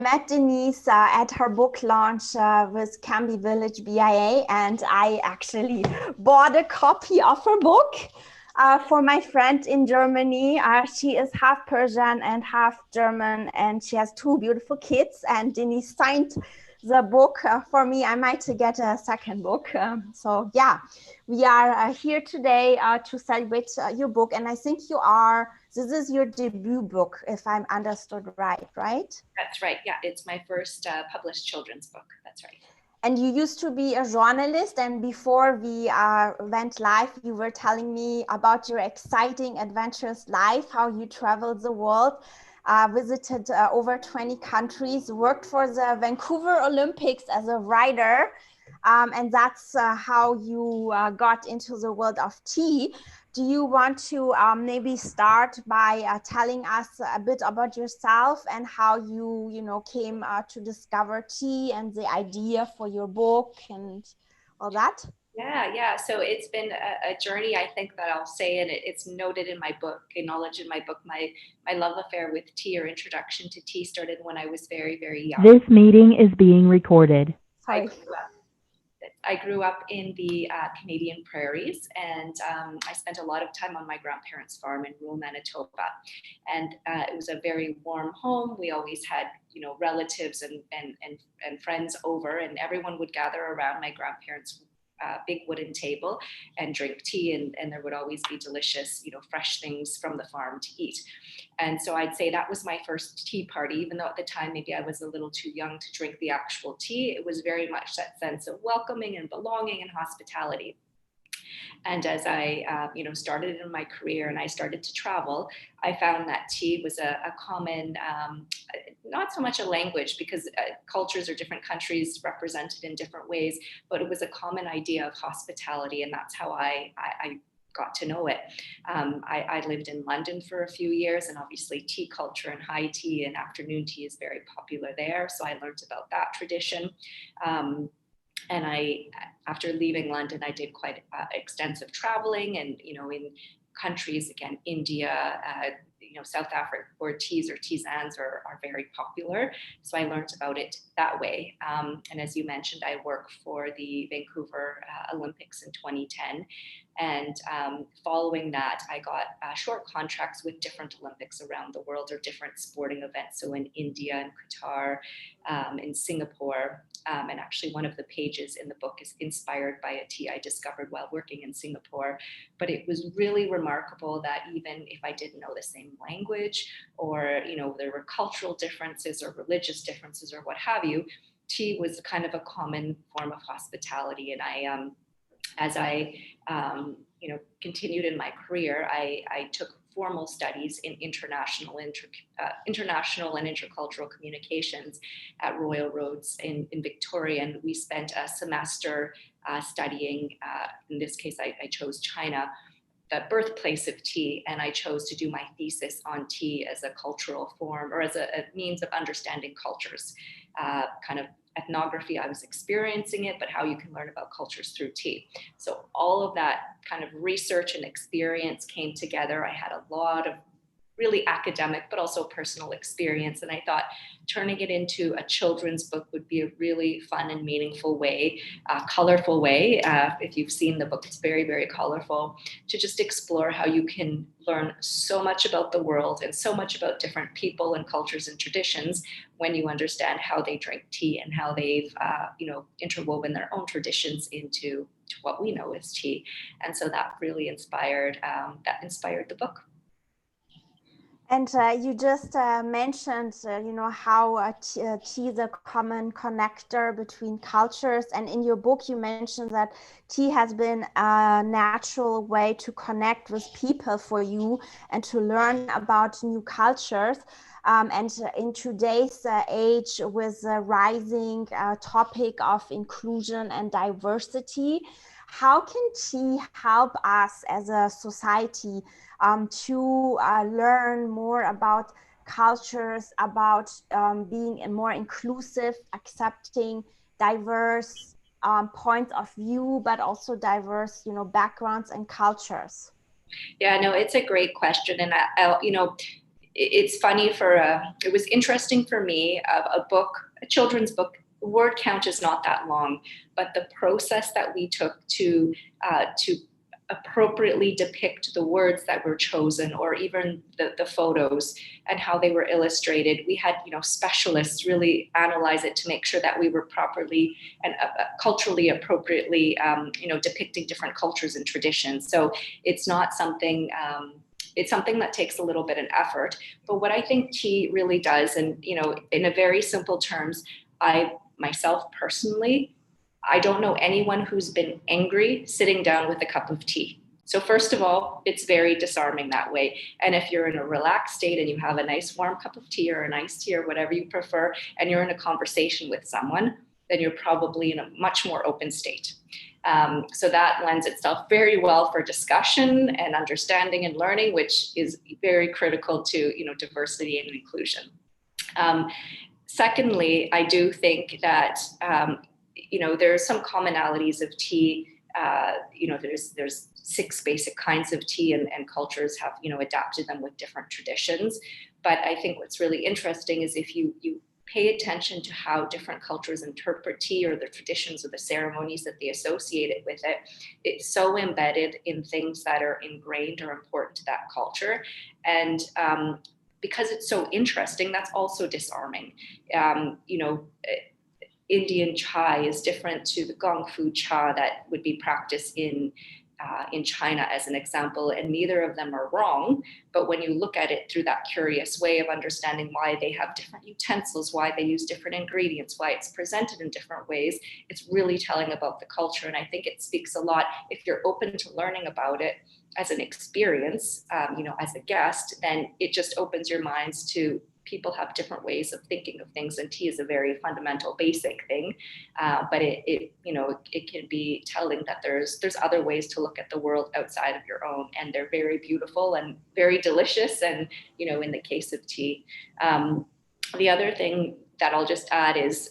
met Denyse at her book launch with Camby Village BIA, and I actually bought a copy of her book for my friend in Germany. She is half Persian and half German, and she has two beautiful kids, and Denyse signed the book for me. I might get a second book. So yeah, we are here today to celebrate your book, and I think this is your debut book, if I'm understood right? That's right. Yeah, it's my first published children's book. That's right. And you used to be a journalist, and before we went live, you were telling me about your exciting, adventurous life, how you traveled the world, visited over 20 countries, worked for the Vancouver Olympics as a writer, and that's how you got into the world of tea. Do you want to maybe start by telling us a bit about yourself and how you came to discover tea and the idea for your book and all that? Yeah. So it's been a journey, I think, that I'll say, and it's noted in my book, acknowledged in my book. My love affair with tea, or introduction to tea, started when I was very, very young. This meeting is being recorded. Sorry. I grew up in the Canadian prairies, and I spent a lot of time on my grandparents' farm in rural Manitoba. And it was a very warm home. We always had, relatives and friends over, and everyone would gather around my grandparents' big wooden table and drink tea, and there would always be delicious, fresh things from the farm to eat. And so I'd say that was my first tea party, even though at the time maybe I was a little too young to drink the actual tea. It was very much that sense of welcoming and belonging and hospitality. And as I, started in my career and I started to travel, I found that tea was a common, not so much a language, because cultures or different countries represented in different ways, but it was a common idea of hospitality, and that's how I got to know it. I lived in London for a few years, and obviously tea culture and high tea and afternoon tea is very popular there. So I learned about that tradition. And after leaving London, I did quite extensive traveling, and, in countries, again, India, South Africa, where teas or tisanes are very popular. So I learned about it that way. And as you mentioned, I work for the Vancouver Olympics in 2010. And following that, I got short contracts with different Olympics around the world, or different sporting events. So in India and Qatar, in Singapore. And actually one of the pages in the book is inspired by a tea I discovered while working in Singapore. But it was really remarkable that even if I didn't know the same language, or, there were cultural differences or religious differences or what have you, tea was kind of a common form of hospitality. And as I continued in my career, I took formal studies in international and intercultural communications at Royal Roads in Victoria, and we spent a semester studying. In this case, I chose China, the birthplace of tea, and I chose to do my thesis on tea as a cultural form, or as a means of understanding cultures, kind of ethnography. I was experiencing it, but how you can learn about cultures through tea. So all of that kind of research and experience came together. I had a lot of really academic, but also personal experience. And I thought turning it into a children's book would be a really fun and meaningful way, colorful way. If you've seen the book, it's very, very colorful, to just explore how you can learn so much about the world and so much about different people and cultures and traditions when you understand how they drink tea and how they've, interwoven their own traditions into what we know as tea. And so that really inspired the book. And you just mentioned, how tea is a common connector between cultures. And in your book, you mentioned that tea has been a natural way to connect with people for you and to learn about new cultures. And in today's age, with the rising topic of inclusion and diversity, how can tea help us as a society to learn more about cultures, about being more inclusive, accepting diverse points of view, but also diverse, backgrounds and cultures? Yeah, no, it's a great question. And it's funny it was interesting for me, a children's book, the word count is not that long, but the process that we took to appropriately depict the words that were chosen, or even the photos and how they were illustrated. We had, specialists really analyze it to make sure that we were properly and culturally appropriately, depicting different cultures and traditions. So it's not something, it's something that takes a little bit of effort. But what I think tea really does, and, in a very simple terms, I myself personally, I don't know anyone who's been angry sitting down with a cup of tea. So first of all, it's very disarming that way. And if you're in a relaxed state and you have a nice warm cup of tea or an iced tea or whatever you prefer, and you're in a conversation with someone, then you're probably in a much more open state. So that lends itself very well for discussion and understanding and learning, which is very critical to, diversity and inclusion. Secondly, I do think that there are some commonalities of tea. There's 6 basic kinds of tea, and cultures have, adapted them with different traditions. But I think what's really interesting is if you pay attention to how different cultures interpret tea, or the traditions or the ceremonies that they associate it with it's so embedded in things that are ingrained or important to that culture. And because it's so interesting, that's also disarming. Indian chai is different to the gong fu cha that would be practiced in China, as an example, and neither of them are wrong. But when you look at it through that curious way of understanding why they have different utensils, why they use different ingredients, why it's presented in different ways, it's really telling about the culture. And I think it speaks a lot, if you're open to learning about it as an experience, as a guest, then it just opens your minds to people have different ways of thinking of things, and tea is a very fundamental, basic thing. But it can be telling that there's other ways to look at the world outside of your own, and they're very beautiful and very delicious. And in the case of tea, the other thing that I'll just add is,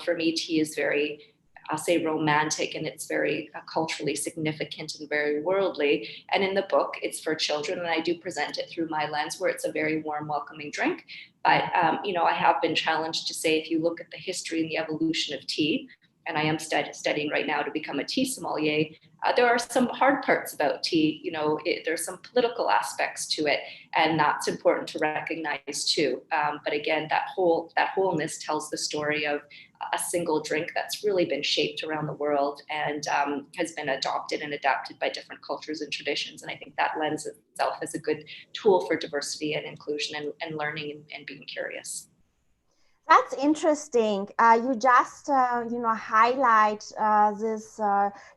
for me, tea is very, I'll say, romantic, and it's very culturally significant and very worldly. And in the book, it's for children, and I do present it through my lens, where it's a very warm, welcoming drink. But, I have been challenged to say, if you look at the history and the evolution of tea, and I am studying right now to become a tea sommelier, there are some hard parts about tea. There's some political aspects to it, and that's important to recognize too. But again, that wholeness tells the story of a single drink that's really been shaped around the world, and has been adopted and adapted by different cultures and traditions. And I think that lends itself as a good tool for diversity and inclusion and learning and being curious. That's interesting. You just, highlight this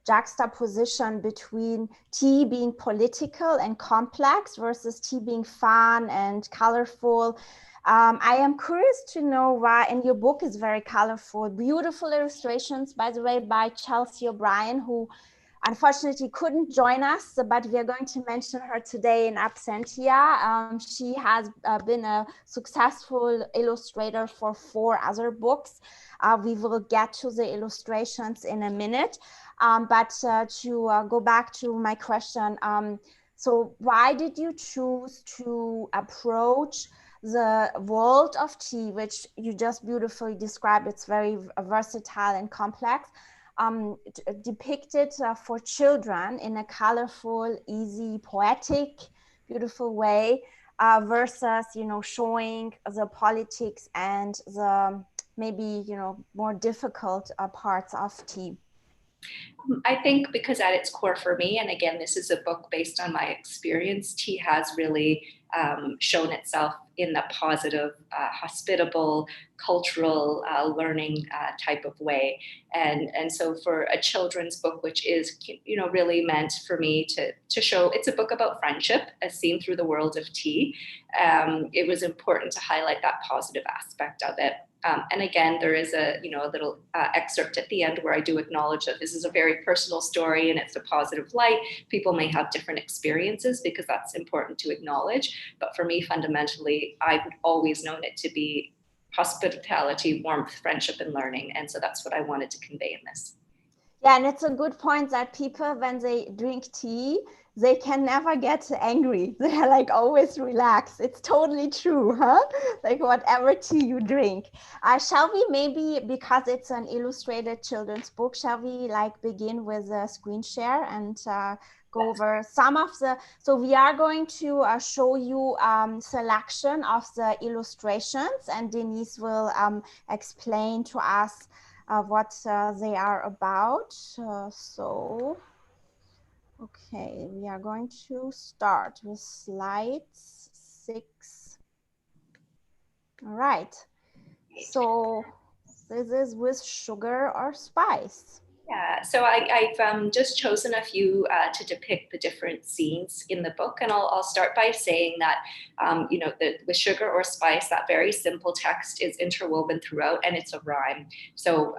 juxtaposition between tea being political and complex versus tea being fun and colorful. I am curious to know why, and your book is very colorful, beautiful illustrations, by the way, by Chelsea O'Brien, who unfortunately couldn't join us, but we are going to mention her today in absentia. She has been a successful illustrator for 4 other books. We will get to the illustrations in a minute. But to go back to my question, so why did you choose to approach the world of tea, which you just beautifully described? It's very versatile and complex. Depicted for children in a colorful, easy, poetic, beautiful way, versus, showing the politics and the maybe, more difficult parts of tea? I think because at its core for me, and again, this is a book based on my experience, tea has really shown itself in the positive, hospitable, cultural learning type of way. And so for a children's book, which is, really meant for me to show, it's a book about friendship as seen through the world of tea. It was important to highlight that positive aspect of it. And again, there is a little excerpt at the end where I do acknowledge that this is a very personal story and it's a positive light. People may have different experiences, because that's important to acknowledge. But for me, fundamentally, I've always known it to be hospitality, warmth, friendship, and learning. And so that's what I wanted to convey in this. Yeah, and it's a good point that people, when they drink tea, they can never get angry. They're like always relaxed. It's totally true, huh? Like whatever tea you drink. Shall we maybe, because it's an illustrated children's book, shall we like begin with a screen share and go over some of the, so we are going to show you selection of the illustrations, and Denyse will explain to us what they are about. So, okay, we are going to start with slides 6. All right, so this is with sugar or spice. Yeah, so I've just chosen a few to depict the different scenes in the book, and I'll start by saying that with sugar or spice, that very simple text is interwoven throughout, and it's a rhyme. So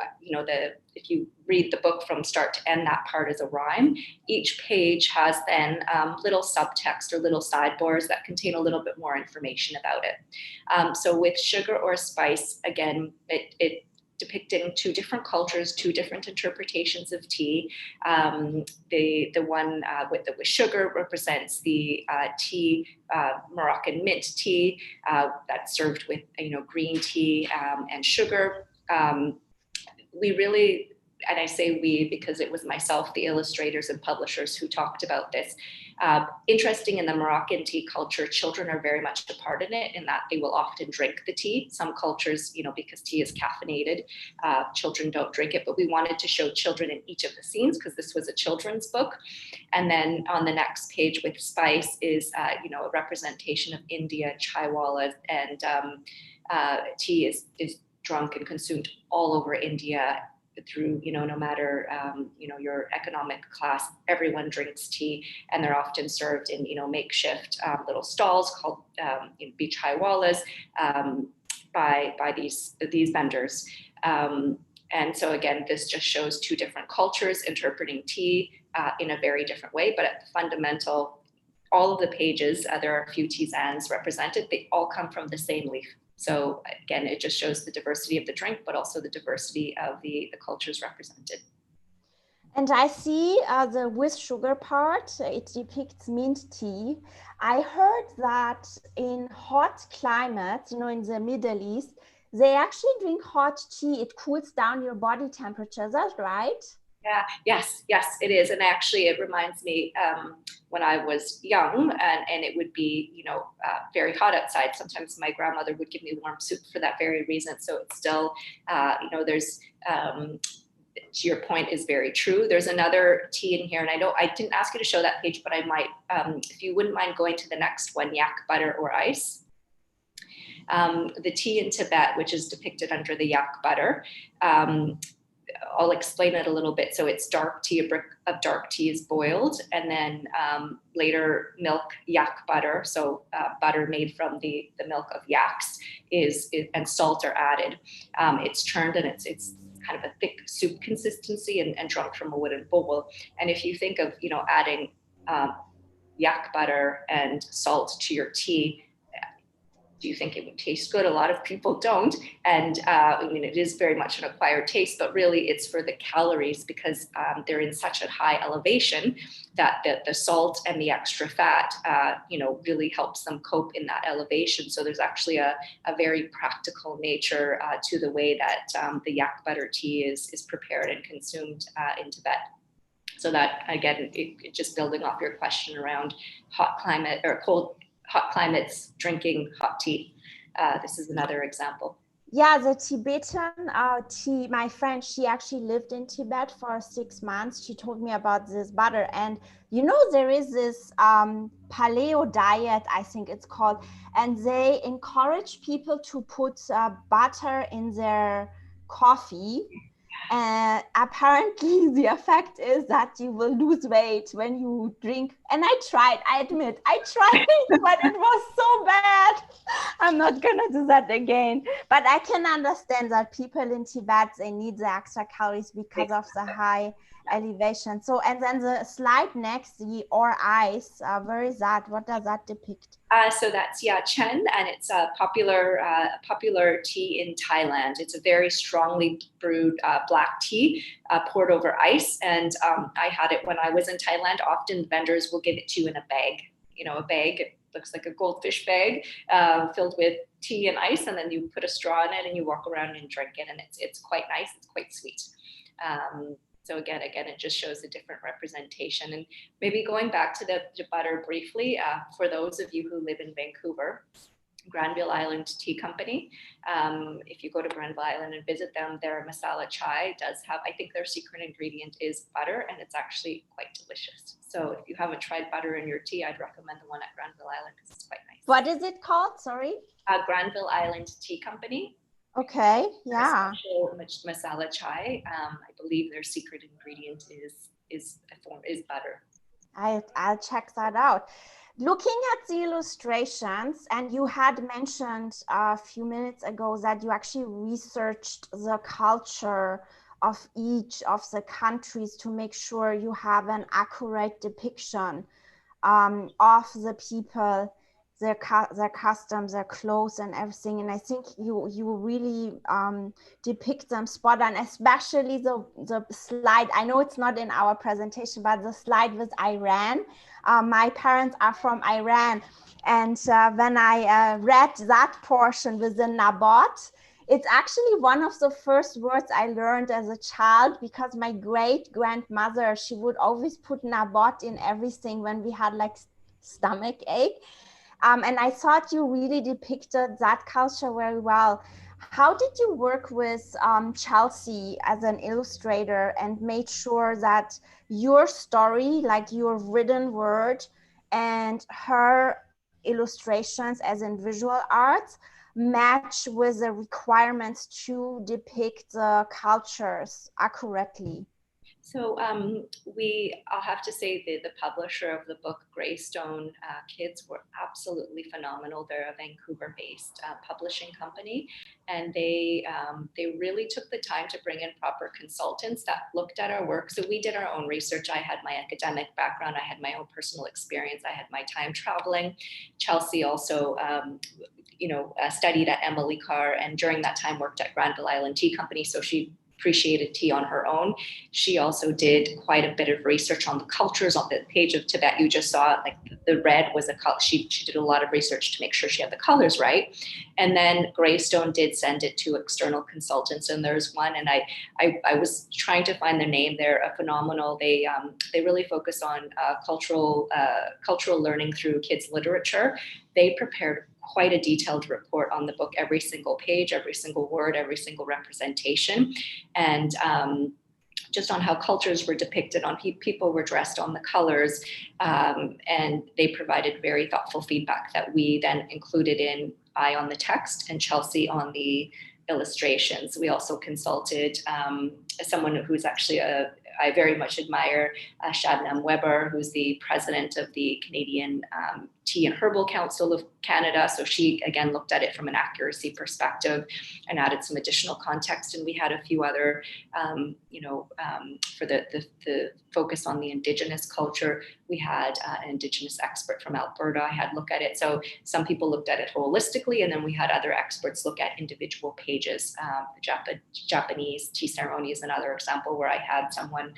if you read the book from start to end, that part is a rhyme. Each page has then little subtext or little sidebars that contain a little bit more information about it. So with sugar or spice, again, it depicting 2 different cultures, 2 different interpretations of tea. The one with sugar represents the tea, Moroccan mint tea, that's served with green tea and sugar. We really, and I say we because it was myself, the illustrators and publishers who talked about this. Interesting, in the Moroccan tea culture, children are very much a part in it, in that they will often drink the tea. Some cultures, because tea is caffeinated, children don't drink it, but we wanted to show children in each of the scenes because this was a children's book. And then on the next page with spice is, a representation of India, chaiwalas, and tea is drunk and consumed all over India through, no matter, your economic class, everyone drinks tea, and they're often served in, makeshift little stalls called beach chaiwalas by these vendors. And so again, this just shows 2 different cultures interpreting tea in a very different way, but at the fundamental, all of the pages, there are a few tisanes represented, they all come from the same leaf. So again, it just shows the diversity of the drink, but also the diversity of the cultures represented. And I see the with sugar part, it depicts mint tea. I heard that in hot climates, in the Middle East, they actually drink hot tea. It cools down your body temperature. Is that right? Yeah, yes, it is. And actually, it reminds me when I was young and it would be, very hot outside. Sometimes my grandmother would give me warm soup for that very reason. So it's still, there's, to your point, is very true. There's another tea in here, and I know I didn't ask you to show that page, but I might, if you wouldn't mind going to the next one, yak butter or ice. The tea in Tibet, which is depicted under the yak butter, I'll explain it a little bit. So it's dark tea, a brick of dark tea is boiled, and then later milk, yak butter, so butter made from the milk of yaks and salt are added. It's churned, and it's kind of a thick soup consistency and drunk from a wooden bowl. And if you think of, adding yak butter and salt to your tea, do you think it would taste good? A lot of people don't. And it is very much an acquired taste, but really it's for the calories, because they're in such a high elevation that the salt and the extra fat, really helps them cope in that elevation. So there's actually a very practical nature to the way that the yak butter tea is prepared and consumed in Tibet. So that, again, it just building off your question around hot climate or hot climates drinking hot tea. This is another example. Yeah, the Tibetan tea, my friend, she actually lived in Tibet for 6 months. She told me about this butter. And there is this paleo diet, I think it's called, and they encourage people to put butter in their coffee. And apparently the effect is that you will lose weight when you drink. And I admit, but it was so bad. I'm not gonna do that again. But I can understand that people in Tibet, they need the extra calories because of the high elevation. So, and then the slide next, the or ice, where is that? What does that depict? So that's chen, and it's a popular tea in Thailand. It's a very strongly brewed black tea poured over ice. And I had it when I was in Thailand. Often vendors will give it to you in a bag. A bag, it looks like a goldfish bag, filled with tea and ice, and then you put a straw in it and you walk around and drink it, and it's quite nice. It's quite sweet. So again, it just shows a different representation. And maybe going back to the butter briefly, for those of you who live in Vancouver, Granville Island Tea Company. If you go to Granville Island and visit them, their masala chai does have, I think their secret ingredient is butter, and it's actually quite delicious. So if you haven't tried butter in your tea, I'd recommend the one at Granville Island because it's quite nice. What is it called? Sorry? Granville Island Tea Company. Okay, yeah. Special masala chai. I believe their secret ingredient is butter. I'll check that out. Looking at the illustrations, and you had mentioned a few minutes ago that you actually researched the culture of each of the countries to make sure you have an accurate depiction of the people, their customs, their clothes and everything. And I think you really depict them spot on, especially the slide. I know it's not in our presentation, but the slide with Iran. My parents are from Iran. And when I read that portion with the nabat, it's actually one of the first words I learned as a child, because my great-grandmother, she would always put nabat in everything when we had like stomach ache. And I thought you really depicted that culture very well. How did you work with Chelsea as an illustrator and made sure that your story, like your written word, and her illustrations as in visual arts, match with the requirements to depict the cultures accurately? So I'll have to say the publisher of the book, Greystone Kids, were absolutely phenomenal. They're a Vancouver-based publishing company, and they really took the time to bring in proper consultants that looked at our work. So we did our own research. I had my academic background. I had my own personal experience. I had my time traveling. Chelsea also studied at Emily Carr, and during that time worked at Granville Island Tea Company. So she appreciated tea on her own. She also did quite a bit of research on the cultures. On the page of Tibet you just saw, like the red was a color. She did a lot of research to make sure she had the colors right. And then Greystone did send it to external consultants, and there's one, and I was trying to find their name. They're a phenomenal. They really focus on cultural learning through kids' literature. They prepared quite a detailed report on the book, every single page, every single word, every single representation, and just on how cultures were depicted, on people were dressed, on the colors, and they provided very thoughtful feedback that we then included in on the text and Chelsea on the illustrations. We also consulted someone who's actually I very much admire, Shabnam Weber, who's the president of the Canadian Tea and Herbal Council of Canada. So she, again, looked at it from an accuracy perspective and added some additional context. And we had a few other, for the focus on the Indigenous culture, we had an Indigenous expert from Alberta. I had look at it. So some people looked at it holistically, and then we had other experts look at individual pages. Japanese tea ceremony is another example where I had someone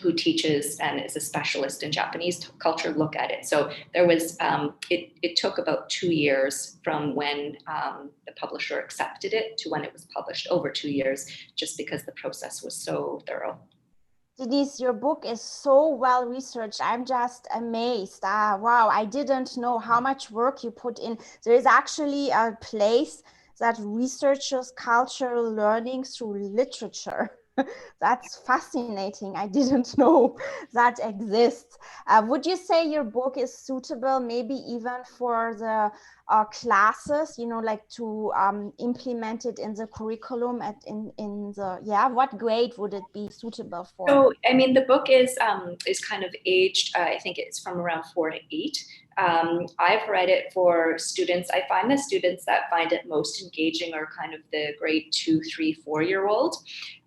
who teaches and is a specialist in Japanese culture look at it. So there was, it took about 2 years from when the publisher accepted it to when it was published, over 2 years, just because the process was so thorough. Denyse, your book is so well researched. I'm just amazed. Wow, I didn't know how much work you put in. There is actually a place that researches cultural learning through literature. That's fascinating. I didn't know that exists. Would you say your book is suitable maybe even for the classes, like to implement it in the curriculum what grade would it be suitable for? So, I mean, the book is kind of aged, I think it's from around 4 to 8. I've read it for students. I find the students that find it most engaging are kind of the grade 2, 3, 4-year-old.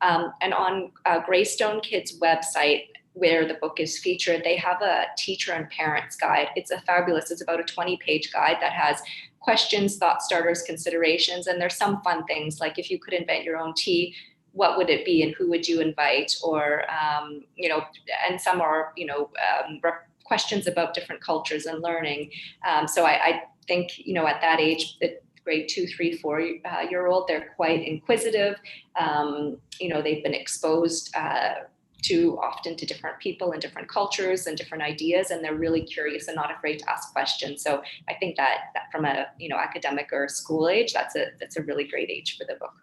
And on Greystone Kids' website, where the book is featured, they have a teacher and parents guide. It's about a 20-page guide that has questions, thought starters, considerations, and there's some fun things like if you could invent your own tea, what would it be and who would you invite? Or, and some are, questions about different cultures and learning. So I think, at that age, the grade 2, 3, 4 year old, they're quite inquisitive. They've been exposed too often to different people and different cultures and different ideas, and they're really curious and not afraid to ask questions. So I think that from a academic or school age, that's a really great age for the book.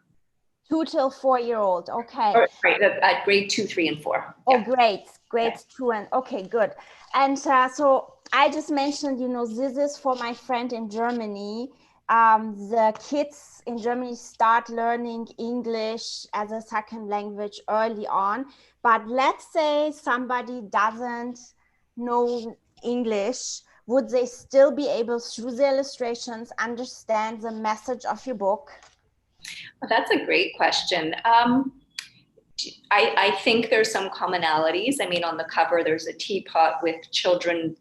2 till 4-year-old, okay. Right, at grade 2, 3, and 4. Oh, Yeah. grades 2 and okay, good. And so I just mentioned, this is for my friend in Germany. The kids in Germany start learning English as a second language early on. But let's say somebody doesn't know English, would they still be able, through the illustrations, understand the message of your book? Well, that's a great question. I think there's some commonalities. I mean, on the cover, there's a teapot with children,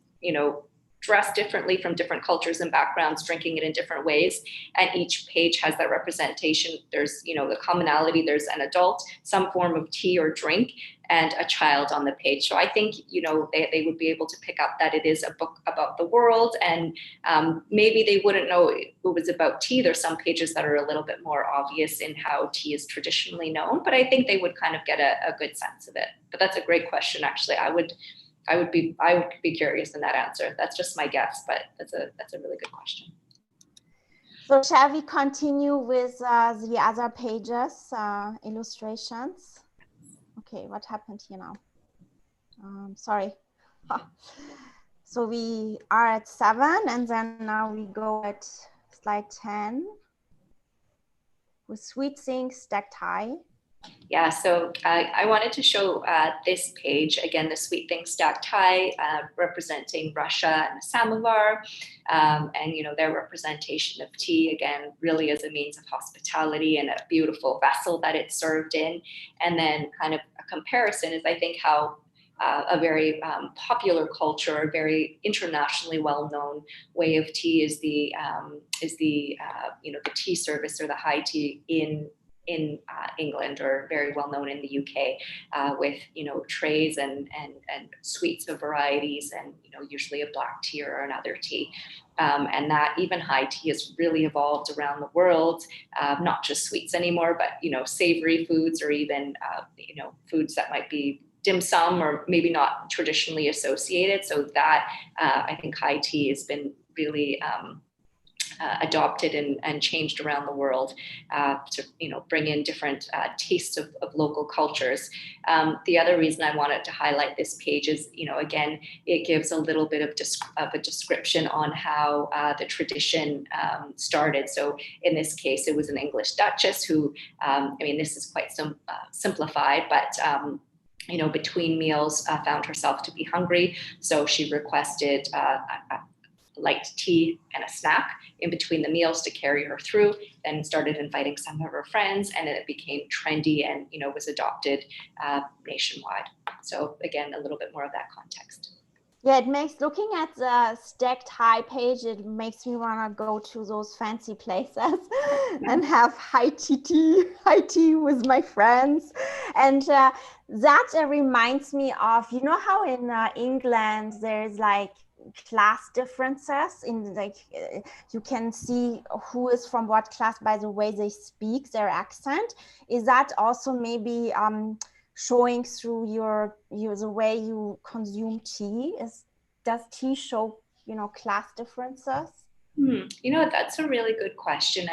dressed differently from different cultures and backgrounds, drinking it in different ways. And each page has that representation. There's, the commonality, there's an adult, some form of tea or drink, and a child on the page. So I think, they would be able to pick up that it is a book about the world, and maybe they wouldn't know it was about tea. There's some pages that are a little bit more obvious in how tea is traditionally known, but I think they would kind of get a good sense of it. But that's a great question, actually. I would be curious in that answer. That's just my guess, but that's a really good question. So shall we continue with the other pages, illustrations? Okay, what happened here now? Sorry. So we are at 7, and then now we go at slide 10 with sweet things stacked high. Yeah, so I wanted to show this page, again, the sweet things stacked high, representing Russia and the samovar, and, their representation of tea, again, really as a means of hospitality and a beautiful vessel that it's served in. And then kind of a comparison is, I think, how a very popular culture, a very internationally well-known way of tea is the tea service or the high tea in England, or very well known in the UK, with trays and sweets of varieties, and usually a black tea or another tea, and that even high tea has really evolved around the world, not just sweets anymore, but savory foods, or even foods that might be dim sum or maybe not traditionally associated. So that I think high tea has been really adopted and changed around the world to bring in different tastes of local cultures. The other reason I wanted to highlight this page is, again, it gives a little bit of a description on how the tradition started. So in this case, it was an English duchess who, this is quite simplified, but between meals found herself to be hungry. So she requested light tea and a snack in between the meals to carry her through, then started inviting some of her friends, and it became trendy and was adopted nationwide. So again, a little bit more of that context. Yeah, it makes, looking at the stacked high page, it makes me want to go to those fancy places and have high tea with my friends. And that reminds me of, how in England there's like class differences in, like, you can see who is from what class by the way they speak, their accent. Is that also maybe showing through the way you consume tea? Does tea show class differences? That's a really good question.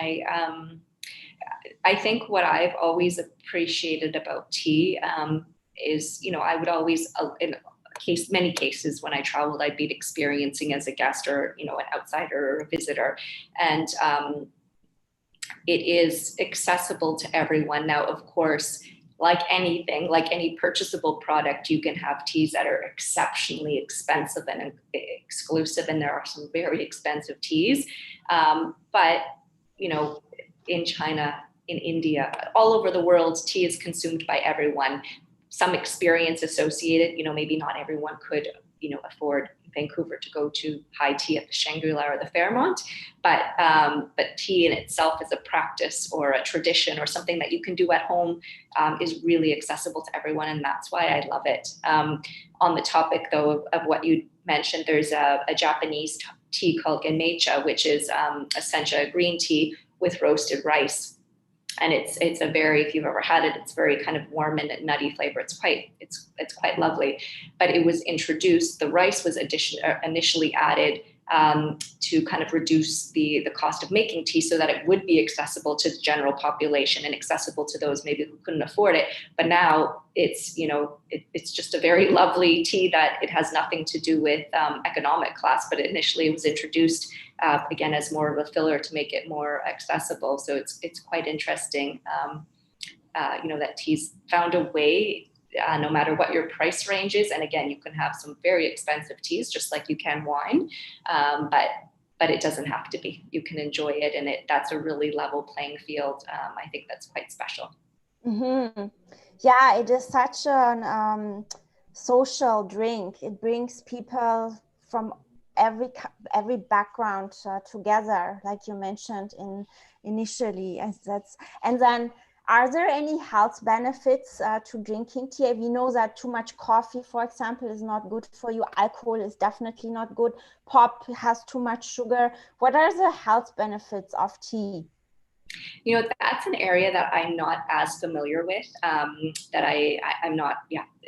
I think what I've always appreciated about tea is, I would always, in many cases when I traveled, I'd be experiencing as a guest or, an outsider or a visitor. And it is accessible to everyone. Now, of course, like anything, like any purchasable product, you can have teas that are exceptionally expensive and exclusive, and there are some very expensive teas. But, in China, in India, all over the world, tea is consumed by everyone. Some experience associated, maybe not everyone could afford in Vancouver to go to high tea at the Shangri-La or the Fairmont, but tea in itself as a practice or a tradition or something that you can do at home is really accessible to everyone, and that's why I love it. On the topic, though, of what you mentioned, there's a Japanese tea called Denyse, which is essentially a green tea with roasted rice. And it's a very, if you've ever had it, it's very kind of warm and nutty flavor. It's quite lovely. But it was introduced, the rice was initially added to kind of reduce the cost of making tea so that it would be accessible to the general population and accessible to those maybe who couldn't afford it. But now it's just a very lovely tea that it has nothing to do with economic class, but initially it was introduced again as more of a filler to make it more accessible. So it's quite interesting, that tea's found a way. No matter what your price range is. And again, you can have some very expensive teas, just like you can wine, but it doesn't have to be. You can enjoy it, and that's a really level playing field. I think that's quite special. Mm-hmm. Yeah, it is such a social drink. It brings people from every background together, like you mentioned initially. And then, are there any health benefits to drinking tea? We know that too much coffee, for example, is not good for you. Alcohol is definitely not good. Pop has too much sugar. What are the health benefits of tea? That's an area that I'm not as familiar with, that I'm not,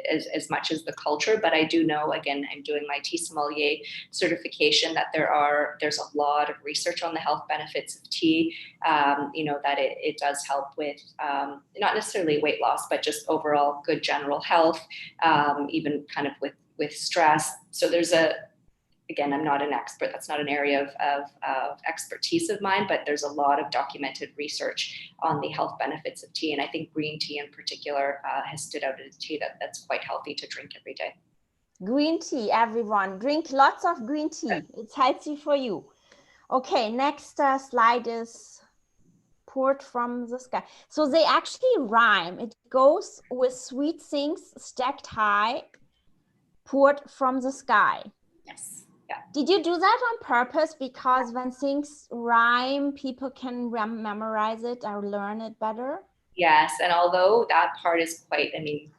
as much as the culture, but I do know, again, I'm doing my tea sommelier certification, that there's a lot of research on the health benefits of tea, that it does help with, not necessarily weight loss, but just overall good general health, even kind of with stress. So again, I'm not an expert. That's not an area of expertise of mine, but there's a lot of documented research on the health benefits of tea. And I think green tea in particular has stood out as a tea that's quite healthy to drink every day. Green tea, everyone. Drink lots of green tea. It's healthy for you. Okay, next slide is poured from the sky. So they actually rhyme. It goes with sweet things stacked high, poured from the sky. Yes. Yeah. Did you do that on purpose? Because when things rhyme, people can memorize it or learn it better? Yes, and although that part is maybe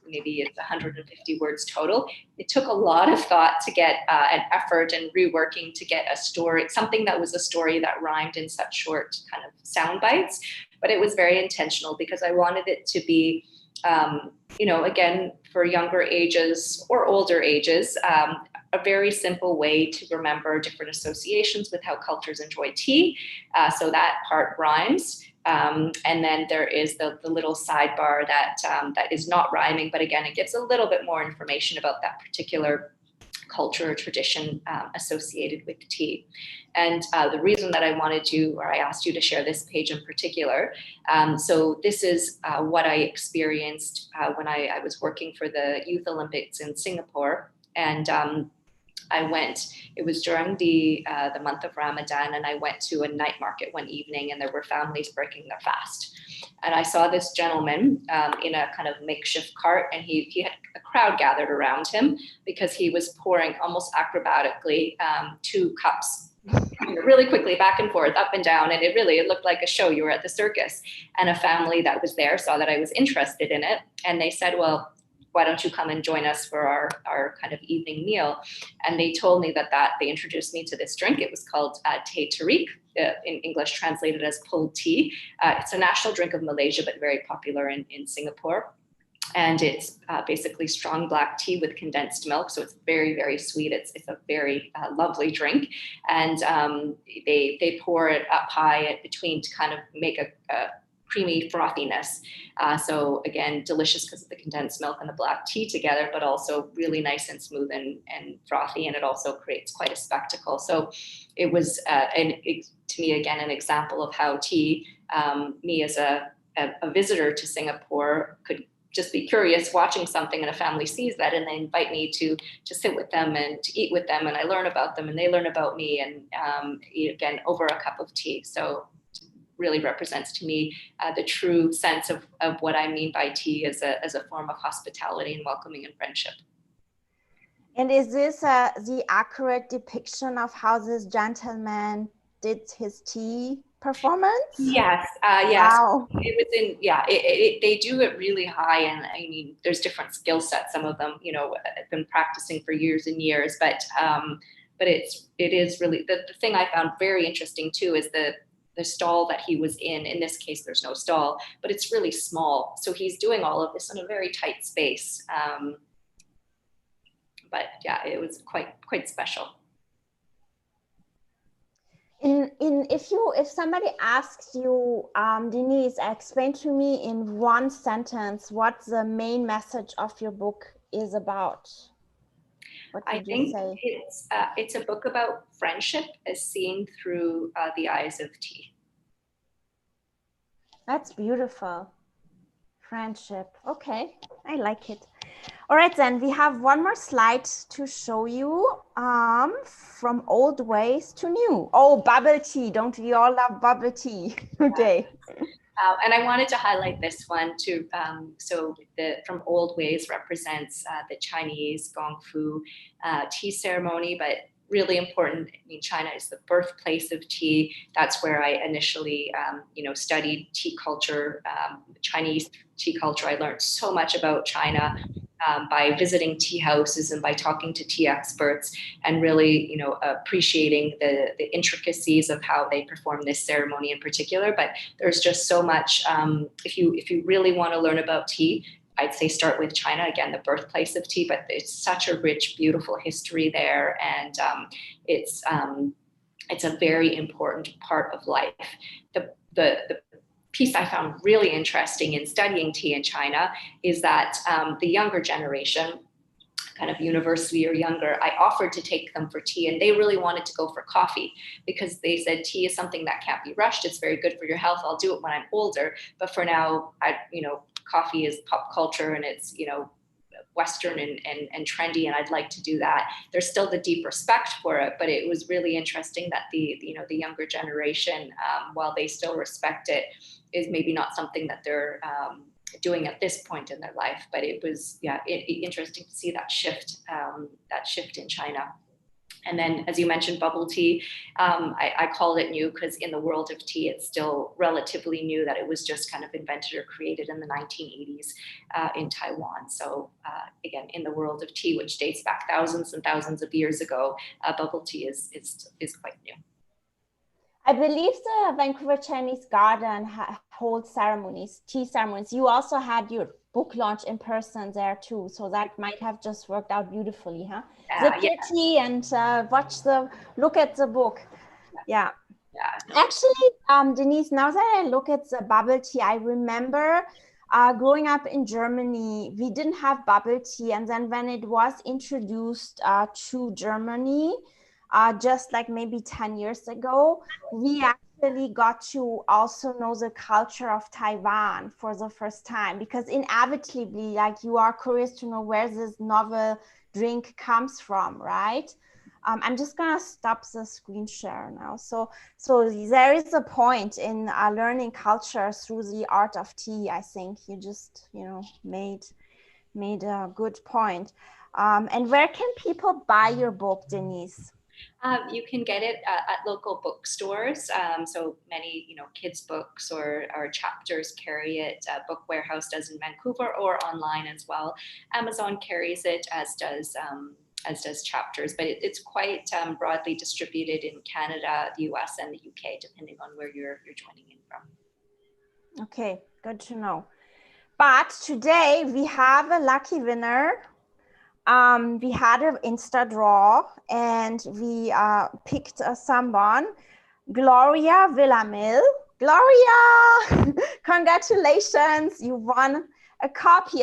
it's 150 words total, it took a lot of thought to get an effort and reworking to get a story, something that was a story that rhymed in such short kind of sound bites. But it was very intentional because I wanted it to be, again, for younger ages or older ages, a very simple way to remember different associations with how cultures enjoy tea. So that part rhymes. And then there is the little sidebar that is not rhyming, but again, it gives a little bit more information about that particular culture or tradition associated with tea. And the reason that I asked you to share this page in particular, so this is what I experienced when I was working for the Youth Olympics in Singapore. And it was during the month of Ramadan, and I went to a night market one evening, and there were families breaking their fast. And I saw this gentleman in a kind of makeshift cart, and he had a crowd gathered around him because he was pouring almost acrobatically 2 cups really quickly back and forth, up and down. And it looked like a show. You were at the circus. And a family that was there saw that I was interested in it. And they said, well, why don't you come and join us for our kind of evening meal? And they told me that they introduced me to this drink. It was called teh tarik, in English translated as pulled tea. It's a national drink of Malaysia, but very popular in Singapore. And it's basically strong black tea with condensed milk. So it's very, very sweet. It's a very lovely drink. And they pour it up high between to kind of make a creamy frothiness. So again, delicious because of the condensed milk and the black tea together, but also really nice and smooth and frothy. And it also creates quite a spectacle. So it was, to me, again, an example of how tea, me as a visitor to Singapore, could just be curious watching something and a family sees that and they invite me to sit with them and to eat with them, and I learn about them and they learn about me, and again, over a cup of tea. So really represents to me the true sense of what I mean by tea as a form of hospitality and welcoming and friendship. And is this the accurate depiction of how this gentleman did his tea performance? Yes, yes. Wow. It was in, yeah, they do it really high. And I mean, there's different skill sets. Some of them, you know, have been practicing for years and years, but it is really, the thing I found very interesting too is the stall that he was in. In this case, there's no stall, but it's really small. So he's doing all of this in a very tight space. But yeah, it was quite special. If somebody asks you, Denyse, explain to me in one sentence what the main message of your book is about. What would you say? It's a book about friendship as seen through the eyes of tea. That's beautiful. Friendship. Okay, I like it. All right, then we have one more slide to show you, from old ways to new. Oh, bubble tea. Don't we all love bubble tea? Okay. And I wanted to highlight this one too. So from old ways represents the Chinese gong fu tea ceremony, but really important. I mean, China is the birthplace of tea. That's where I initially, studied tea culture, Chinese tea culture. I learned so much about China by visiting tea houses and by talking to tea experts, and really, appreciating the intricacies of how they perform this ceremony in particular. But there's just so much. If you really want to learn about tea, I'd say start with China, again, the birthplace of tea, but it's such a rich, beautiful history there. And it's a very important part of life. The piece I found really interesting in studying tea in China is that the younger generation, kind of university or younger, I offered to take them for tea, and they really wanted to go for coffee because they said tea is something that can't be rushed. It's very good for your health. I'll do it when I'm older. But for now, coffee is pop culture, and it's, Western and trendy, and I'd like to do that. There's still the deep respect for it, but it was really interesting that the younger generation, while they still respect it, is maybe not something that they're doing at this point in their life. But it was, interesting to see that shift in China. And then, as you mentioned, bubble tea, I called it new because in the world of tea, it's still relatively new, that it was just kind of invented or created in the 1980s in Taiwan. So again, in the world of tea, which dates back thousands and thousands of years ago, bubble tea is quite new. I believe the Vancouver Chinese Garden holds tea ceremonies. You also had your book launch in person there too, so that might have just worked out beautifully, huh? Sip your tea and look at the book. Yeah. Actually, Denyse, now that I look at the bubble tea, I remember growing up in Germany, we didn't have bubble tea, and then when it was introduced to Germany, just like maybe 10 years ago, we actually got to also know the culture of Taiwan for the first time, because inevitably, like, you are curious to know where this novel drink comes from, right? I'm just gonna stop the screen share now. So there is a point in learning culture through the art of tea. I think you just, made a good point. And where can people buy your book, Denyse? You can get it at local bookstores. So many, kids' books or chapters carry it. Book Warehouse does in Vancouver, or online as well. Amazon carries it, as does chapters. But it's quite broadly distributed in Canada, the US, and the UK, depending on where you're joining in from. Okay, good to know. But today we have a lucky winner. We had an Insta draw, and we picked someone, Gloria Villamil. Gloria, congratulations. You won a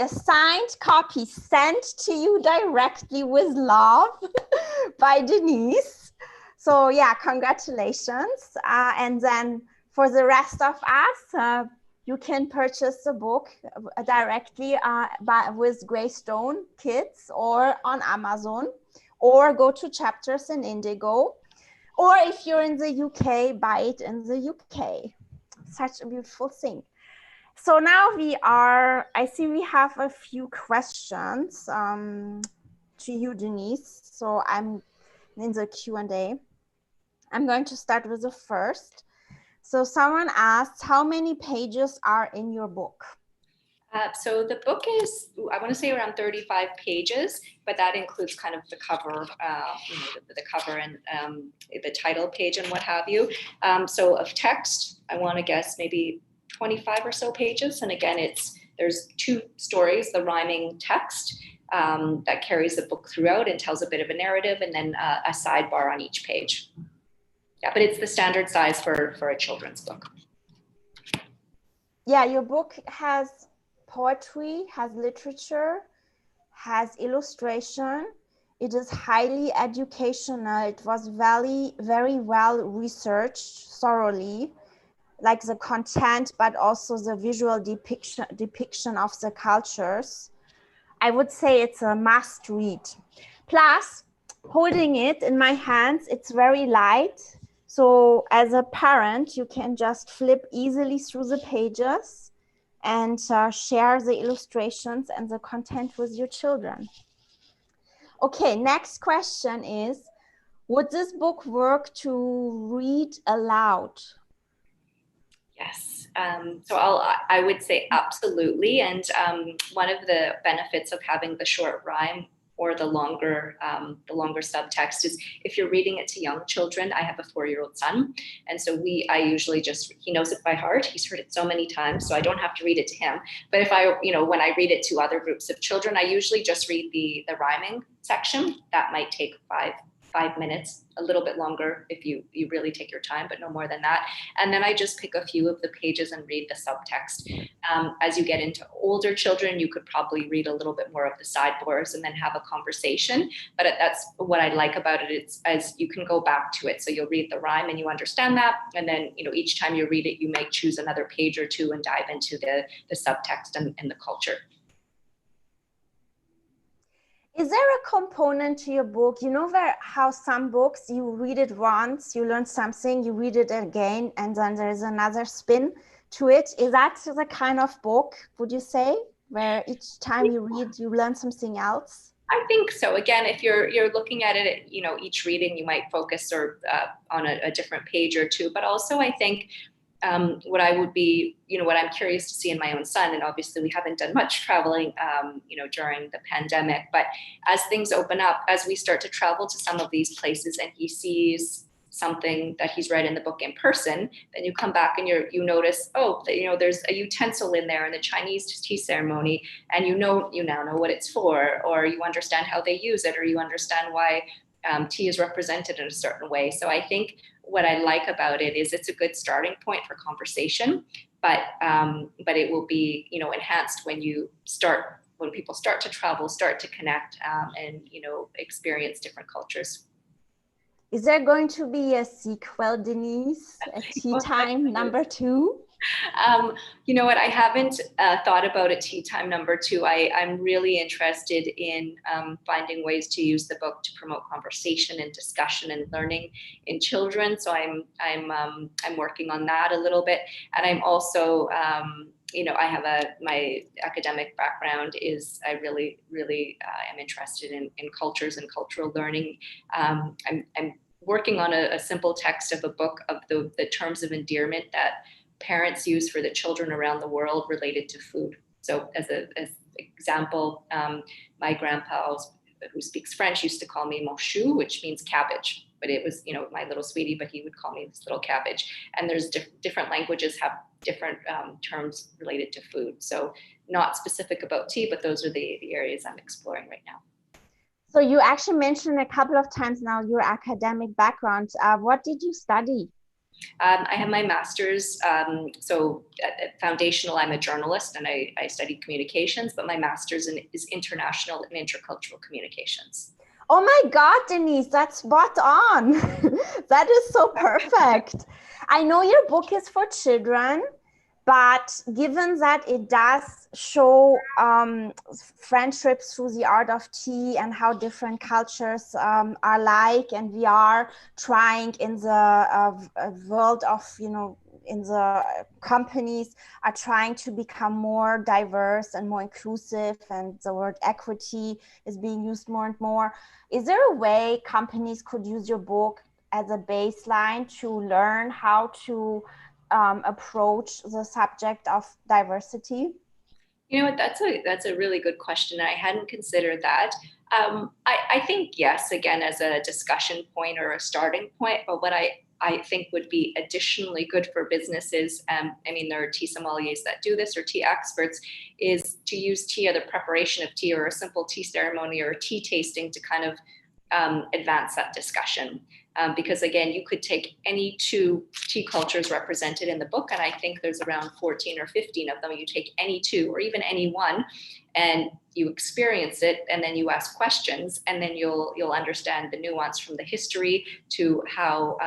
signed copy sent to you directly with love by Denyse. So yeah, congratulations. And then for the rest of us, you can purchase the book directly with Greystone Kids or on Amazon, or go to Chapters in Indigo, or if you're in the UK, buy it in the UK. Such a beautiful thing. So now I see we have a few questions. to you, Denyse. So I'm in the Q&A. I'm going to start with the first. So someone asked, how many pages are in your book? So the book is, I want to say around 35 pages, but that includes kind of the cover, the cover and the title page and what have you. So of text, I want to guess maybe 25 or so pages. And again, there's two stories, the rhyming text that carries the book throughout and tells a bit of a narrative, and then a sidebar on each page. Yeah, but it's the standard size for a children's book. Yeah, your book has poetry, has literature, has illustration. It is highly educational. It was very, very well researched thoroughly, like the content, but also the visual depiction of the cultures. I would say it's a must read. Plus, holding it in my hands, it's very light. So as a parent, you can just flip easily through the pages and share the illustrations and the content with your children. Okay, next question is, would this book work to read aloud? Yes, so I would say absolutely. And one of the benefits of having the short rhyme or the longer subtext is if you're reading it to young children. I have a 4-year-old son, and so I usually he knows it by heart. He's heard it so many times, so I don't have to read it to him. But if when I read it to other groups of children, I usually just read the rhyming section. That might take 5 minutes, a little bit longer if you really take your time, but no more than that. And then I just pick a few of the pages and read the subtext. As you get into older children, you could probably read a little bit more of the sidebars and then have a conversation. But that's what I like about it. It's as you can go back to it. So you'll read the rhyme and you understand that. And then, each time you read it, you may choose another page or two and dive into the subtext and the culture. Is there a component to your book, how some books, you read it once, you learn something, you read it again, and then there's another spin to it? Is that the kind of book, would you say, where each time you read, you learn something else? I think so. Again, if you're looking at it, each reading, you might focus on a different page or two, but also I think what I'm curious to see in my own son, and obviously we haven't done much traveling, during the pandemic, but as things open up, as we start to travel to some of these places and he sees something that he's read in the book in person, then you come back and you notice, there's a utensil in there in the Chinese tea ceremony, and you now know what it's for, or you understand how they use it, or you understand why tea is represented in a certain way. So I think what I like about it is it's a good starting point for conversation, but it will be, enhanced when people start to travel, start to connect, and, experience different cultures. Is there going to be a sequel, Denyse, a Tea Time number 2? You know what? I haven't thought about a Tea Time number 2. I'm really interested in finding ways to use the book to promote conversation and discussion and learning in children. So I'm working on that a little bit, and I'm also I have my academic background is I really am interested in cultures and cultural learning. I'm working on a simple text of a book of the terms of endearment that parents use for the children around the world related to food. So as example, my grandpa, who speaks French, used to call me mon chou, which means cabbage, but it was, my little sweetie, but he would call me this little cabbage. And there's different languages have different terms related to food. So not specific about tea, but those are the areas I'm exploring right now. So you actually mentioned a couple of times now your academic background. What did you study? I have my master's, so at foundational, I'm a journalist and I studied communications, but my master's is international and intercultural communications. Oh my God, Denyse, that's spot on. That is so perfect. I know your book is for children, but given that it does show friendships through the art of tea and how different cultures are like, and we are trying in the world of, in the companies are trying to become more diverse and more inclusive, and the word equity is being used more and more. Is there a way companies could use your book as a baseline to learn how to approach the subject of diversity? You know what, that's a really good question. I hadn't considered that. I think yes, again, as a discussion point or a starting point, but what I think would be additionally good for businesses, I mean, there are tea sommeliers that do this, or tea experts, is to use tea or the preparation of tea or a simple tea ceremony or a tea tasting to kind of advance that discussion. Because again, you could take any two tea cultures represented in the book, and I think there's around 14 or 15 of them. You take any two or even any one, and you experience it, and then you ask questions, and then you'll understand the nuance from the history to how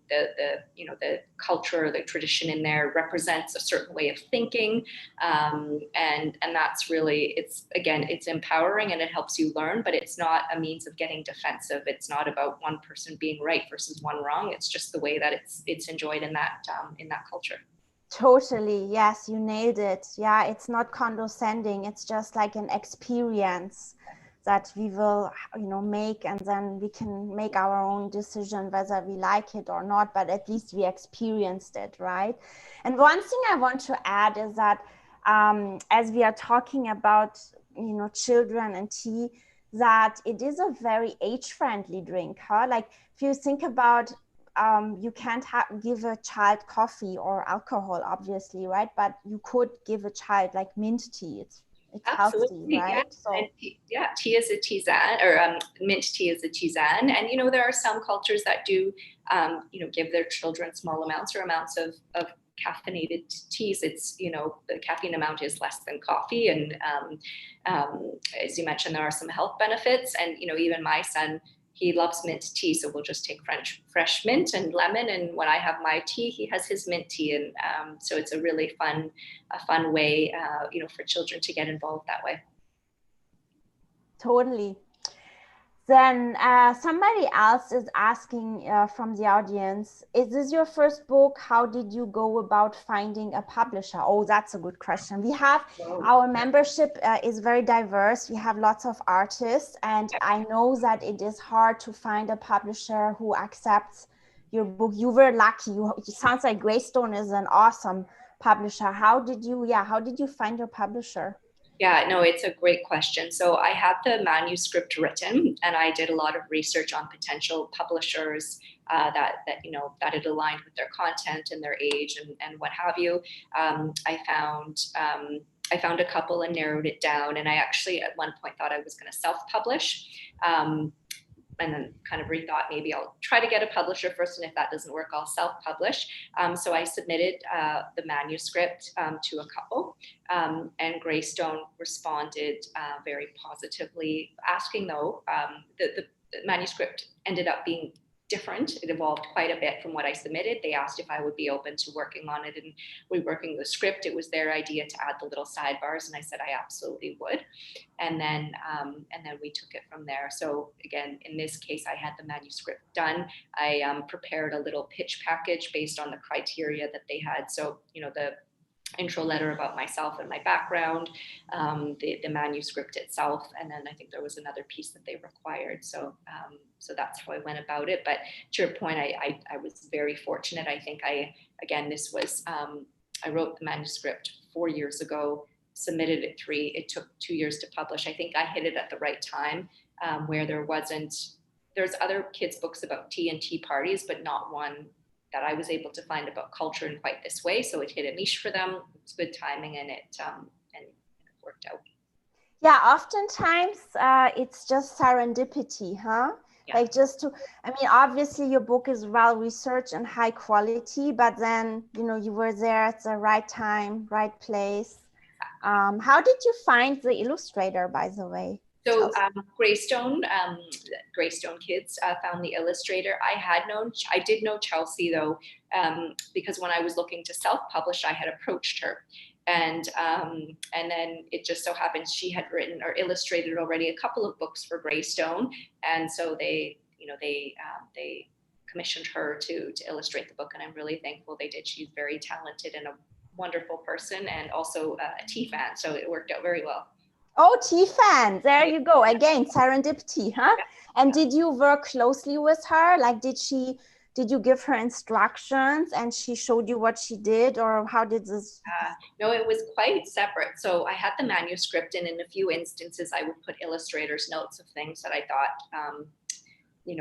the culture, the tradition in there represents a certain way of thinking, and that's really, it's empowering and it helps you learn, but it's not a means of getting defensive. It's not about one person being right versus one wrong. It's just the way that it's enjoyed in that culture. Totally. Yes, you nailed it. Yeah, it's not condescending. It's just like an experience that we will, make, and then we can make our own decision whether we like it or not, but at least we experienced it, right? And one thing I want to add is that as we are talking about, children and tea, that it is a very age-friendly drink, huh? Like if you think about you can't give a child coffee or alcohol, obviously, right? But you could give a child like mint tea. It's Absolutely, healthy, right? yeah. So And tea is a tisane, or mint tea is a tisane. And there are some cultures that do give their children small amounts or amounts of caffeinated teas. It's the caffeine amount is less than coffee, and as you mentioned, there are some health benefits. And even my son, he loves mint tea, so we'll just take fresh mint and lemon. And when I have my tea, he has his mint tea, and so it's a really fun way, for children to get involved that way. totally. Then somebody else is asking from the audience, is this your first book? How did you go about finding a publisher? Oh, that's a good question. We have, our membership is very diverse. We have lots of artists, and I know that it is hard to find a publisher who accepts your book. You were lucky. It sounds like Greystone is an awesome publisher. How did you find your publisher? Yeah, no, it's a great question. So I had the manuscript written, and I did a lot of research on potential publishers that it aligned with their content and their age and what have you. I found a couple and narrowed it down, and I actually at one point thought I was going to self-publish. And then kind of rethought, maybe I'll try to get a publisher first, and if that doesn't work, I'll self-publish. So I submitted the manuscript to a couple, and Greystone responded very positively, asking though, the manuscript ended up being different. It evolved quite a bit from what I submitted. They asked if I would be open to working on it and reworking the script. It was their idea to add the little sidebars, and I said I absolutely would. And then we took it from there. So again, in this case, I had the manuscript done. I prepared a little pitch package based on the criteria that they had. So the intro letter about myself and my background, the manuscript itself, and then I think there was another piece that they required. So that's how I went about it. But to your point, I was very fortunate. I think this was I wrote the manuscript 4 years ago, submitted it 3. It took 2 years to publish. I think I hit it at the right time, where there's other kids' books about tea and tea parties, but not one that I was able to find about culture in quite this way. So it hit a niche for them. It was good timing, and it worked out. Yeah, oftentimes it's just serendipity, huh? Yeah. Like obviously your book is well researched and high quality, but then, you were there at the right time, right place. How did you find the illustrator, by the way? So Greystone Kids found the illustrator. I did know Chelsea though, because when I was looking to self-publish, I had approached her, and then it just so happened she had written or illustrated already a couple of books for Greystone, and so they commissioned her to illustrate the book, and I'm really thankful they did. She's very talented and a wonderful person, and also a tea fan, so it worked out very well. Oh, tea fan, there you go. Again, serendipity, huh? And did you work closely with her? Like, did you give her instructions and she showed you what she did, or how did this? No, it was quite separate. So I had the manuscript, and in a few instances I would put illustrator's notes of things that I thought,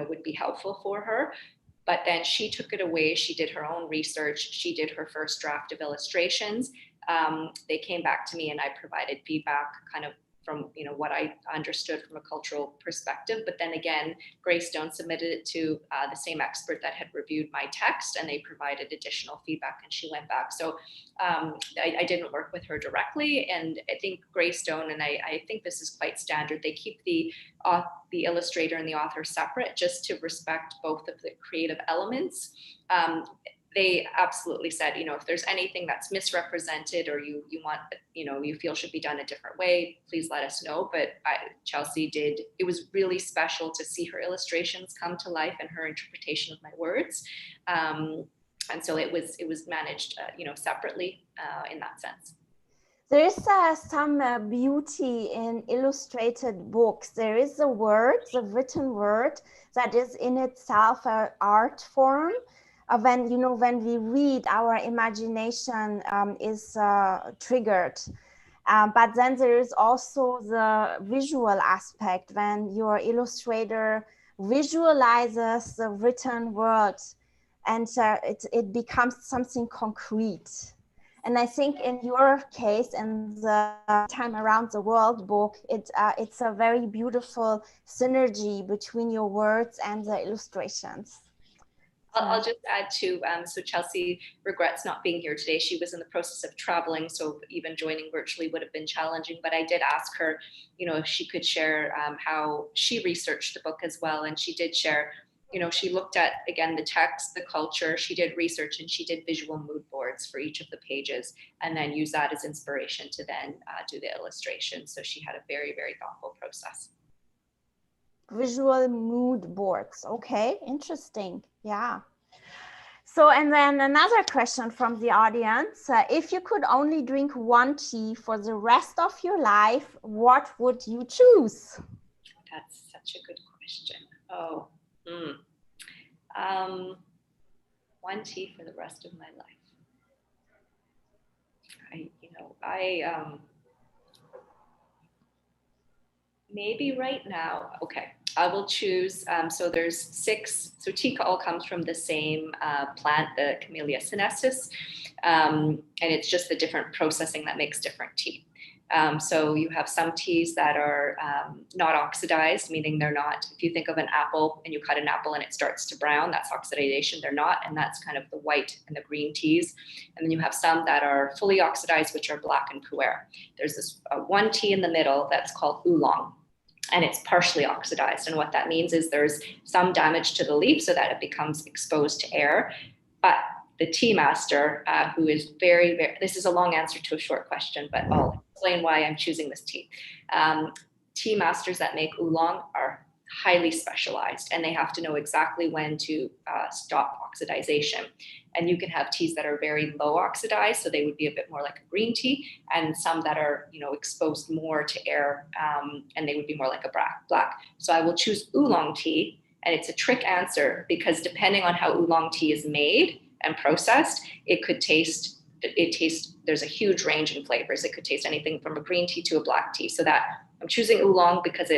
would be helpful for her. But then she took it away. She did her own research. She did her first draft of illustrations. They came back to me and I provided feedback kind of from what I understood from a cultural perspective. But then again, Greystone submitted it to the same expert that had reviewed my text, and they provided additional feedback, and she went back. So I didn't work with her directly, and I think Greystone, and I think this is quite standard, they keep the illustrator and the author separate just to respect both of the creative elements. They absolutely said, if there's anything that's misrepresented or you want, you feel should be done a different way, please let us know. But Chelsea did. It was really special to see her illustrations come to life and her interpretation of my words. And so it was managed, separately in that sense. There is some beauty in illustrated books. There is a word, the written word, that is in itself an art form. When we read, our imagination is triggered. But then there is also the visual aspect, when your illustrator visualizes the written word, and it becomes something concrete. And I think in your case, in the Time Around the World book, it's a very beautiful synergy between your words and the illustrations. I'll just add to, so Chelsea regrets not being here today. She was in the process of traveling, so even joining virtually would have been challenging. But I did ask her, if she could share how she researched the book as well. And she did share, she looked at, again, the text, the culture, she did research, and she did visual mood boards for each of the pages, and then use that as inspiration to then do the illustration. So she had a very, very thoughtful process. Visual mood boards. Okay, interesting. Yeah. So, and then another question from the audience. If you could only drink one tea for the rest of your life, what would you choose? That's such a good question. Oh, one tea for the rest of my life. Maybe right now, okay, I will choose, so there's 6, so tea all comes from the same plant, the Camellia sinensis, and it's just the different processing that makes different tea. So you have some teas that are not oxidized, meaning they're not, if you think of an apple and you cut an apple and it starts to brown, that's oxidation. They're not, and that's kind of the white and the green teas. And then you have some that are fully oxidized, which are black and pu'er. There's this one tea in the middle that's called oolong, and it's partially oxidized. And what that means is there's some damage to the leaf so that it becomes exposed to air. But the tea master, who is very, very, this is a long answer to a short question, but I'll explain why I'm choosing this tea. Tea masters that make oolong are highly specialized, and they have to know exactly when to stop oxidization. And you can have teas that are very low oxidized, so they would be a bit more like a green tea, and some that are, exposed more to air, and they would be more like a black. So I will choose oolong tea, and it's a trick answer because depending on how oolong tea is made and processed, there's a huge range in flavors. It could taste anything from a green tea to a black tea. So that I'm choosing oolong because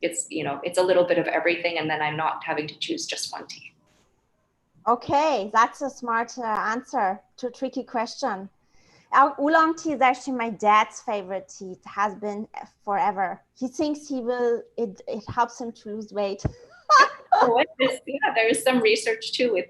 it's a little bit of everything, and then I'm not having to choose just one tea. Okay, that's a smart answer to a tricky question. Oolong tea is actually my dad's favorite tea. It has been forever. He thinks it helps him to lose weight. There is some research too with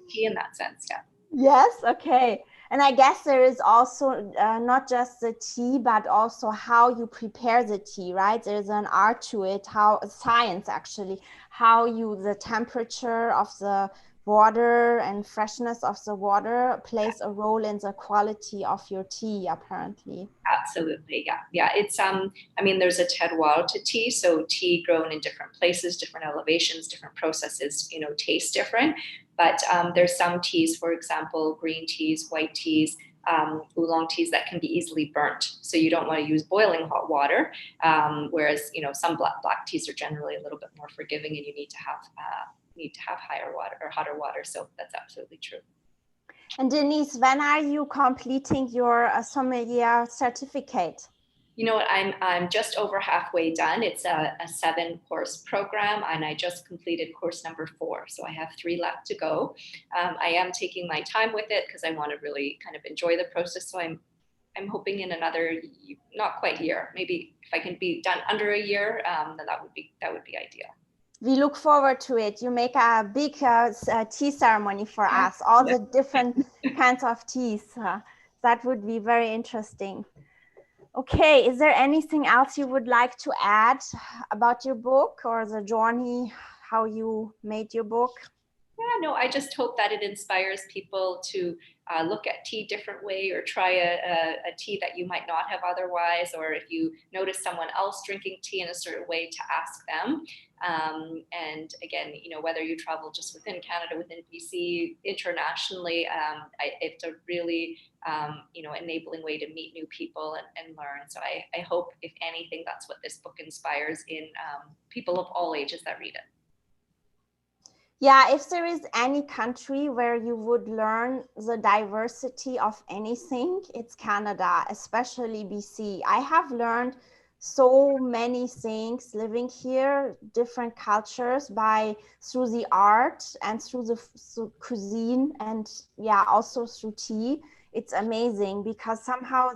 tea in that sense. Yeah. Yes. Okay. And I guess there is also not just the tea, but also how you prepare the tea, right? There's an art to it, science actually, the temperature of the water and freshness of the water plays a role in the quality of your tea, apparently. Absolutely, yeah, yeah. It's I mean, there's a terroir to tea, so tea grown in different places, different elevations, different processes, you know, taste different. But there's some teas, for example, green teas, white teas, oolong teas that can be easily burnt. So you don't want to use boiling hot water. Whereas, you know, some black teas are generally a little bit more forgiving, and you need to have higher water or hotter water. So that's absolutely true. And Denyse, when are you completing your sommelier certificate? You know what, I'm just over halfway done. It's a 7-course program, and I just completed course number 4. So I have 3 left to go. I am taking my time with it because I want to really kind of enjoy the process. So I'm hoping in another, not quite year, maybe if I can be done under a year, then that would be ideal. We look forward to it. You make a big tea ceremony for us, all the different kinds of teas. That would be very interesting. Okay, is there anything else you would like to add about your book or the journey, how you made your book? Yeah, no, I just hope that it inspires people to look at tea different way, or try a tea that you might not have otherwise, or if you notice someone else drinking tea in a certain way, to ask them. And again, you know, whether you travel just within Canada, within BC, internationally, it's a really, you know, enabling way to meet new people and learn. So I hope, if anything, that's what this book inspires in people of all ages that read it. Yeah, if there is any country where you would learn the diversity of anything, it's Canada, especially BC. I have learned so many things living here, different cultures, through the art and through the cuisine, and yeah, also through tea. It's amazing because somehow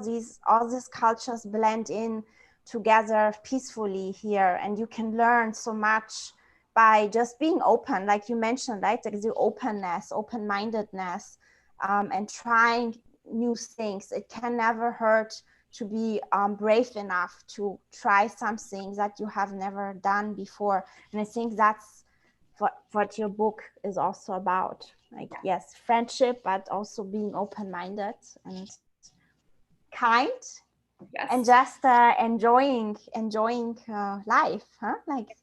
all these cultures blend in together peacefully here, and you can learn so much by just being open, like you mentioned, right? Like the openness, open-mindedness, and trying new things. It can never hurt to be brave enough to try something that you have never done before. And I think that's what your book is also about. Like, yes, friendship, but also being open-minded and kind. Yes. And just enjoying life, huh? Like,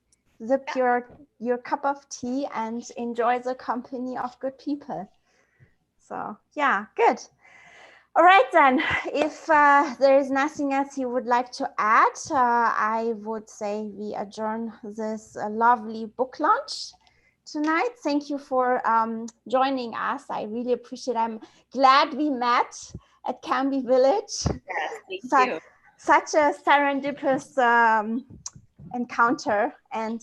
sip your cup of tea and enjoy the company of good people. So yeah, good. All right then, if there is nothing else you would like to add, I would say we adjourn this lovely book launch tonight. Thank you for joining us. I really appreciate it. I'm glad we met at Canby Village. Yes, thank you. Such a serendipitous encounter, and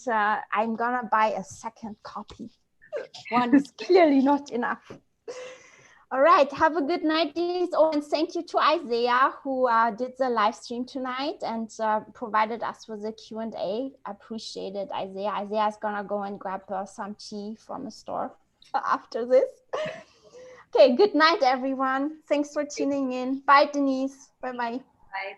I'm gonna buy a second copy. One is clearly not enough. All right, have a good night, Denyse. Oh, and thank you to Isaiah, who did the live stream tonight and provided us with a Q&A. Appreciate it, Isaiah. Isaiah's gonna go and grab some tea from a store after this. Okay, good night, everyone. Thanks for tuning in. Bye, Denyse. Bye-bye. Bye.